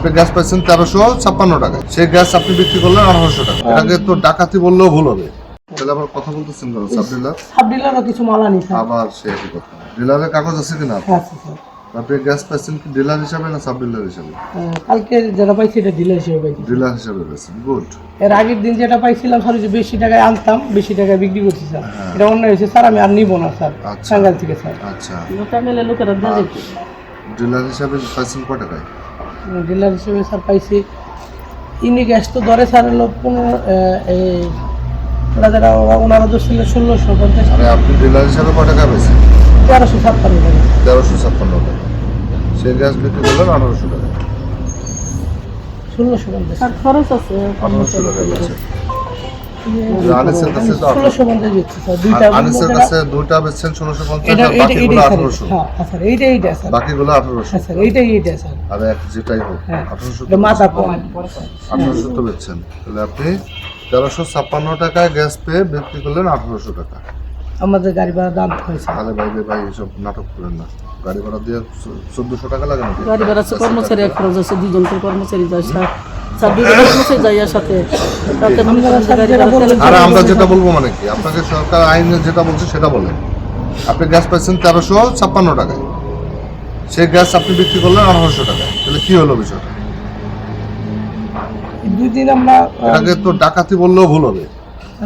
আপনি গ্যাস পাইছেন 1356 টাকায়, সেই গ্যাস আপনি বিক্রি করলেন 1800 টাকা। এটাকে তো ডাকাতি বললেও ভুল হবে। তাহলে আবার কথা বলতেছেন কেন? সাবডিলারও কিছু মাল আনি স্যার। আবার সে একই কথা। ডিলারের কাগজ আছে কিনা? হ্যাঁ স্যার। আপনি গ্যাস পাইছেন কি ডিলার হিসাবে না সাব ডিলার হিসাবে? কালকে যেটা পাইছি এটা ডিলার হিসেবে পাইছি। ডিলার হিসাবে পেয়েছেন, গুড। এর আগের দিন যেটা পাইছিলাম স্যার, যে বেশি টাকায় আনতাম, বেশি টাকায় বিক্রি করছি স্যার, এটা অন্য হয়েছে স্যার, আমি আর নিব না স্যার টাঙ্গাইল থেকে স্যার। আচ্ছা, টাঙ্গাইলের লোকেরা দিয়ে দিচ্ছে। ডিলার হিসাবে পাইছেন কত টাকায়? ডিলার হিসেবে স্যার পাইছি, ইনি গ্যাস তো ধরে স্যার হলো 15 ওনারা তো ছিল 1650। আরে আপনি ডিলার হিসাবে কত টাকা পেয়েছেন? 1356 টাকা। 1356 টাকা। সেই গ্যাস বিক্রি করলেন 1800 টাকা। 1650 স্যার খরচ আছে। 1800 টাকা বেচে। আনিসের কাছে তো 1650 দিচ্ছে স্যার, দুইটা আনিসের কাছে দুইটা বেচছেন 1650 এটা আর বাকিগুলো 1800। হ্যাঁ স্যার, এইটা স্যার, বাকিগুলো 1800। হ্যাঁ স্যার, এইটা স্যার। আর এক যেটাই হোক হ্যাঁ 1800 এটা মাথা কম। 1800 তো বেচছেন। তাহলে আপনি 1356 টাকায় গ্যাস পেয়ে বিক্রি করলেন 1800 টাকা। আমাদের গাড়ি ভাড়া দাম হয়েছে। তাহলে ভাই এসব নাটক করেন না। গাড়ি ভাড়া দিয়ে 1400 টাকা লাগে নাকি? গাড়ি ভাড়া আছে, কর্মচারী এক খরচ আছে, দুজন করে কর্মচারী যায়, স্যার দুজন কর্মচারী যায় এর সাথে। তাতে আর আমরা যেটা বলবো মানে কি, আপনাকে সরকার আইনে যেটা বলছে সেটা বলেন। আপনি গ্যাস পাইছেন 1356 টাকায়, সেই গ্যাস আপনি বিক্রি করলেন 1800 টাকায়। তাহলে কি হলো বিষয়টা? দুই দিন আমরা এটাকে তো ডাকাতি বললেও ভুল হবে।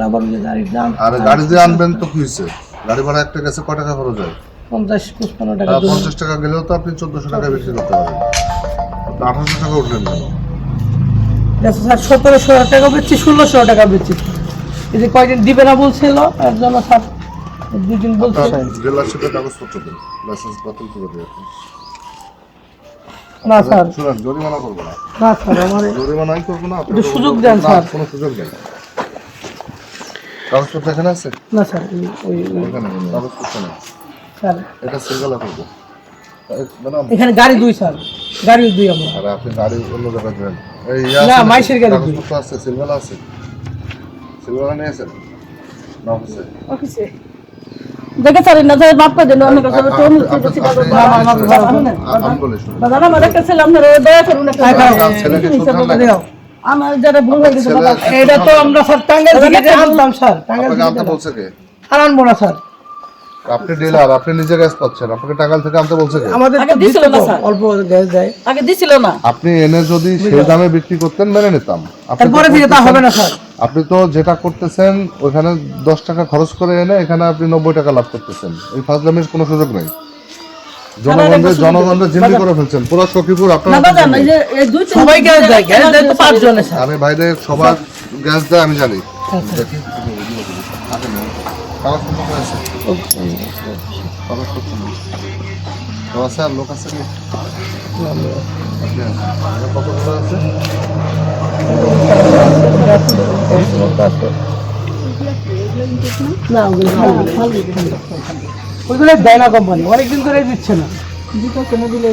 আবার গাড়ির দাম, আর গাড়ি দিয়ে আনবেন তো কি হয়েছে? গাড়ি ভাড়া একটা গেছে কয় টাকা খরচ হয়? 50-55 টাকা। 50 টাকা গেলেও তো আপনি 1400 টাকা বিক্রি করতে পারেন। আপনি 1800 টাকা উঠলেন কেন? দেখো স্যার, 1700 টাকা বেচছি, 1600 টাকা বেচছি। এই যে কয়দিন দিবে না বলছিল একজন স্যার, দুদিন বলছে। ডিলারশিপের কাগজপত্র দিন, লাইসেন্স বাতিল করে দিন। না স্যার, শুনুন, জরিমানা করবো না। না স্যার, আমার জরিমানাই করবো না। একটু সুযোগ দেন স্যার। কোনো সুযোগ নেই। কাগজপত্র এখানে আছে? না স্যার, ওই এখানে কাগজপত্র নেই। স্যার এটা সিঙ্গেল করবো। এখানে গাড়ি দুই স্যার, গাড়ি দুই আমরা। আর আপনি গাড়ি অন্য জায়গায় দেন। এই না, মাইশের গাড়ি দুই। কাগজপত্র আছে, সিঙ্গেল আছে। সিঙ্গেল নিয়েছেন না অফিসে? অফিসে দেখে স্যার না স্যার মাফ করে দেন, অনেক কথা তো আমি বলে শুনুন, দাদা আমার একটা ছেলে, আপনারা দয়া করুন একটা ছেলেকে শুনলাম না। আমার যারা ভুল হয়ে গেছে দাদা, এটা তো আমরা স্যার টাঙ্গাইল থেকে আনতাম স্যার, টাঙ্গাইল আপনাকে আনতে থেকে বলছে কে? আর আনবো না স্যার। আপনি ডিলার, আপনি নিজে গ্যাস পাচ্ছেন, আপনাকে টাঙ্গাইল থেকে আনতে বলছে কে? আমাদের আগে তো দিছিল দিত না তো, স্যার। অল্প গ্যাস দেয়। আগে দিছিল না। আপনি এনে যদি সেই দামে বিক্রি করতেন মেনে নিতাম। আপনি তারপরে থেকে তা হবে না স্যার। আপনি তো যেটা করতেছেন ওখানে 10 টাকা খরচ করে এনে এখানে আপনি 90 টাকা লাভ করতেছেন। এই ফাজলামির কোনো সুযোগ নেই। জনগণকে জিম্মি করে ফেলছেন পুরো সখীপুর না আপনারা। দাদা না, এই যে এই দুই তিন সবাই গ্যাস দেয়, গ্যাস দেয় তো 5 জনে স্যার। আমি বাইরে সবার গ্যাস দেয় আমি জানি। দেখি কাগজপত্র আছে? কাগজপত্র নেই। তো আছে আর লোক আছে কি? আপনি আছেন। আর কতগুলো আছে? না, ওইগুলো দেয় না কোম্পানি, অনেকদিন ধরে দিচ্ছে না। দুটো কেন দিলে